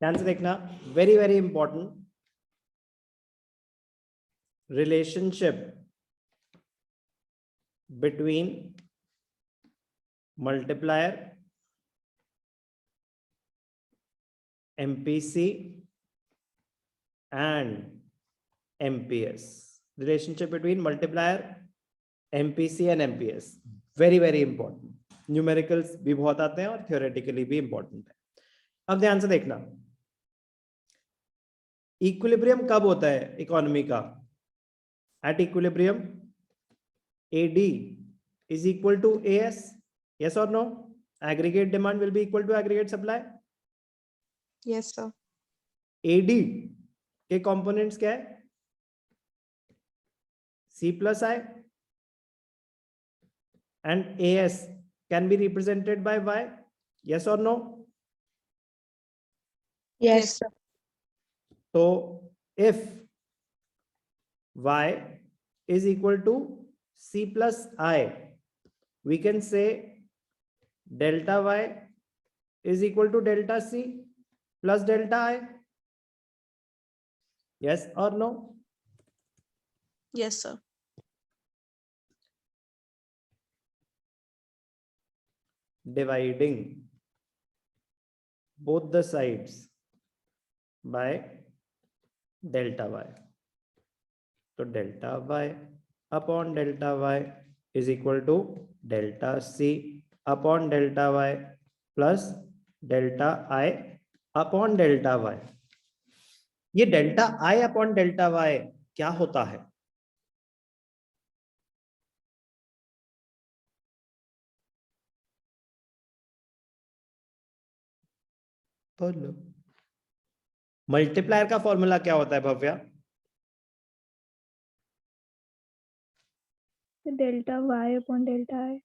ध्यान से देखना, very very important, relationship between multiplier, MPC and MPS. Relationship between multiplier, MPC and MPS. Very very important. Numericals भी बहुत आते हैं और थियोरेटिकली भी इंपॉर्टेंट है. अब ध्यान से देखना, इक्विलिब्रियम कब होता है इकोनॉमी का? At equilibrium AD is equal to AS. Yes or no? Aggregate demand will be equal to aggregate supply. Yes, sir. AD के कंपोनेंट्स क्या है? C plus I and AS can be represented by Y. Yes or no? Yes, sir. So if Y is equal to C plus I, we can say delta Y is equal to delta C plus delta I. Yes or no? Yes, sir. Dividing both the sides by delta Y. So delta Y upon delta Y is equal to delta C upon delta Y plus delta I upon delta Y. ये delta I upon delta Y क्या होता है? बोलो. Multiplier का formula क्या होता है Bhavya? Delta Y upon delta I.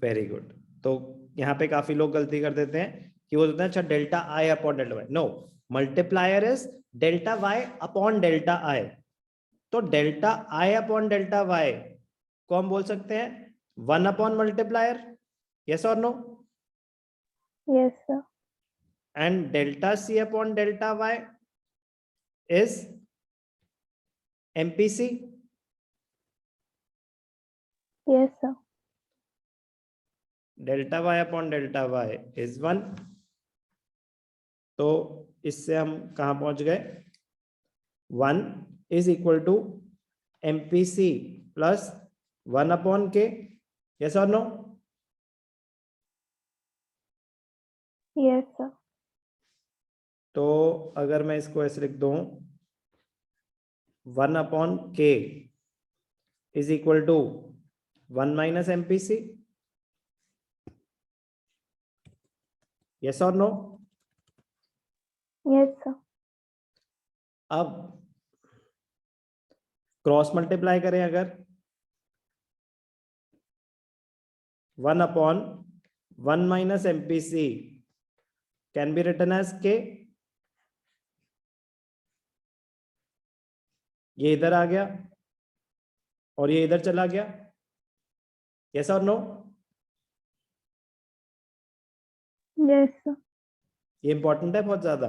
Very good. तो यहाँ पे काफी लोग गलती कर देते हैं कि वो बोलते हैं अच्छा delta I upon delta Y. No, multiplier is delta Y upon delta I. तो delta I upon delta Y को हम बोल सकते हैं 1 अपॉन मल्टीप्लायर. यस और no? Yes, sir. And delta C upon delta Y is MPC. Yes, sir. Delta Y upon delta Y is 1. तो इससे हम कहां पहुंच गए? 1 is equal to MPC plus 1 upon K. Yes or no? Yes, sir. तो अगर मैं इसको ऐसे लिख दूं 1 upon K is equal to 1 minus MPC. Yes or no? Yes, sir. अब क्रॉस मल्टीप्लाई करें अगर 1 upon 1 minus MPC can be written as K. ये इधर आ गया और ये इधर चला गया. यस और नो? Yes, sir. ये इंपॉर्टेंट है बहुत ज्यादा.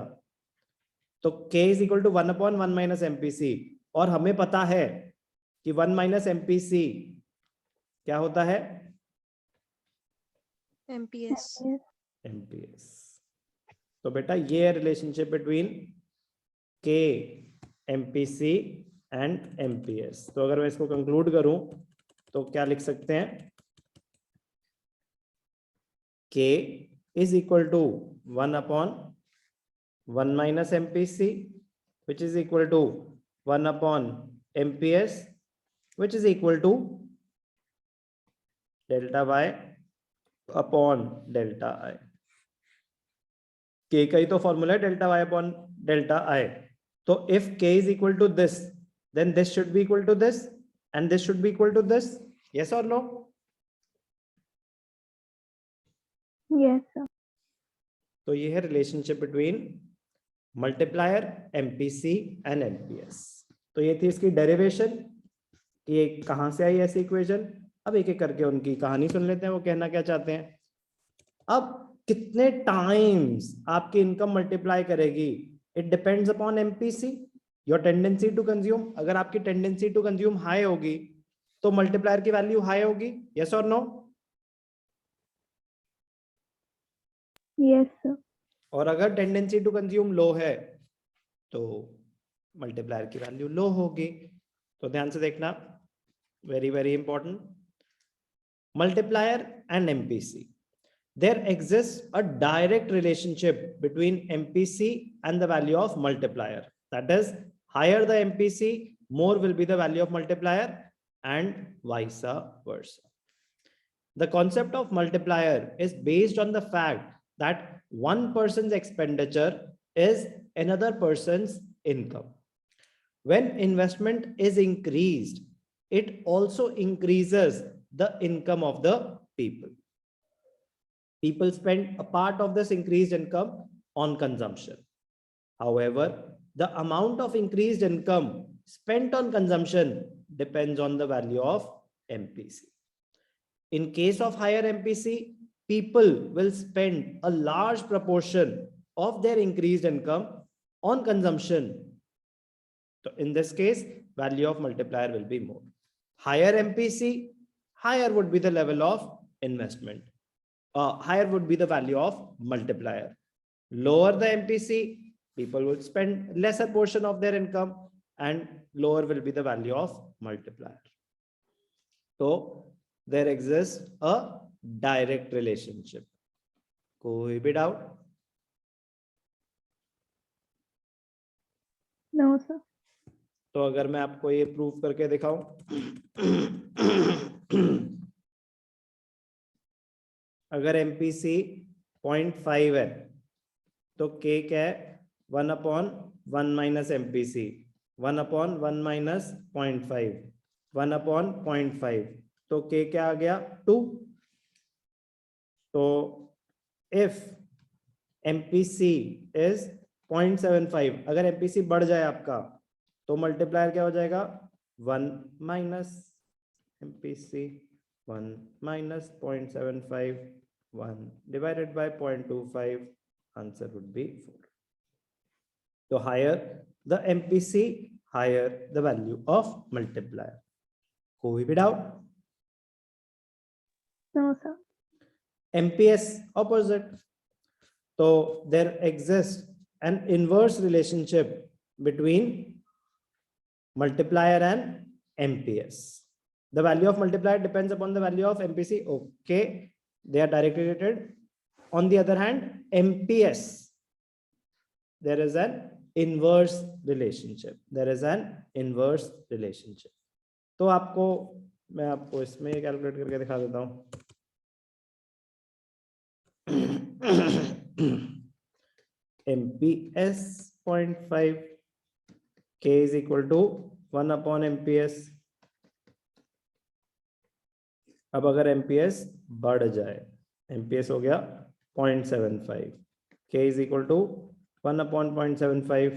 तो K is equal to 1 upon 1 minus MPC और हमें पता है कि 1 माइनस MPC क्या होता है? MPS. Yes. MPS. तो बेटा ये है relationship between K, MPC and MPS. तो अगर मैं इसको कंक्लूड करूं तो क्या लिख सकते हैं? K is equal to 1 upon 1 minus MPC, which is equal to 1 upon MPS, which is equal to delta Y upon delta I. K का ही तो फॉर्मूला है delta Y upon delta I. तो if K is equal to this, then this should be equal to this and this should be equal to this. Yes or no? Yes, sir. तो ये है relationship between multiplier, MPC and MPS. तो ये थी इसकी derivation कि ये कहां से आई ऐसी इक्वेशन. अब एक एक करके उनकी कहानी सुन लेते हैं, वो कहना क्या चाहते हैं. अब कितने टाइम्स आपकी इनकम मल्टीप्लाई करेगी It depends upon MPC, your tendency to consume. अगर आपकी tendency to consume high होगी तो multiplier की value high होगी. Yes or no? Yes, sir. और अगर tendency to consume low है तो multiplier की value low होगी. तो ध्यान से देखना, very very important. Multiplier and MPC. There exists a direct relationship between MPC and the value of multiplier. That is, higher the MPC, more will be the value of multiplier, and vice versa. The concept of multiplier is based on the fact that one person's expenditure is another person's income. When investment is increased, it also increases the income of the people. People spend a part of this increased income on consumption. However, the amount of increased income spent on consumption depends on the value of MPC. In case of higher MPC, people will spend a large proportion of their increased income on consumption. So in this case, value of multiplier will be more. Higher MPC, higher would be the level of investment. Higher would be the value of multiplier. Lower the MPC, people will spend lesser portion of their income, and lower will be the value of multiplier. So there exists a direct relationship. कोई भी doubt? No, sir. तो अगर मैं आपको ये proof करके दिखाऊं, अगर MPC 0.5 है तो K क्या है? 1/1 minus MPC, 1/1 minus 0.5, 1/0.5, तो K क्या आ गया? 2. तो if MPC is 0.75, अगर MPC बढ़ जाए आपका तो मल्टीप्लायर क्या हो जाएगा? 1 minus MPC, 1 minus 0.75, 1 divided by 0.25, answer would be 4. So higher the MPC, higher the value of multiplier. कोई भी doubt? No, sir. MPS opposite. So there exists an inverse relationship between multiplier and MPS. The value of multiplier depends upon the value of MPC. Okay, they are directly related. On the other hand, MPS, there is an inverse relationship. There is an inverse relationship. तो आपको मैं आपको इसमें calculate करके दिखा देता हूं. MPS 0.5, K is equal to 1/MPS. अब अगर MPS बढ़ जाए, MPS हो गया 0.75, K is equal to 1/0.75.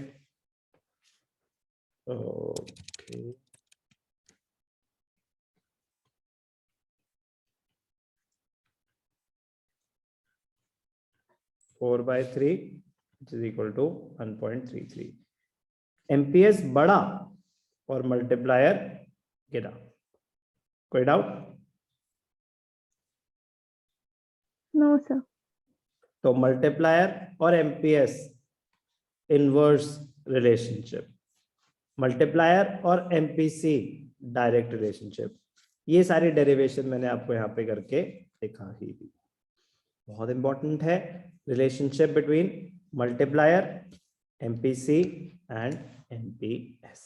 Okay. Four by 3, which is equal to 1.33. MPS बढ़ा और मल्टीप्लायर गिरा. कोई डाउट? No, sir. तो मल्टीप्लायर और MPS इनवर्स रिलेशनशिप, मल्टीप्लायर और MPC डायरेक्ट रिलेशनशिप. ये सारी डेरिवेशन मैंने आपको यहाँ पे करके दिखा ही दी. बहुत इंपॉर्टेंट है relationship between multiplier, MPC and MPS.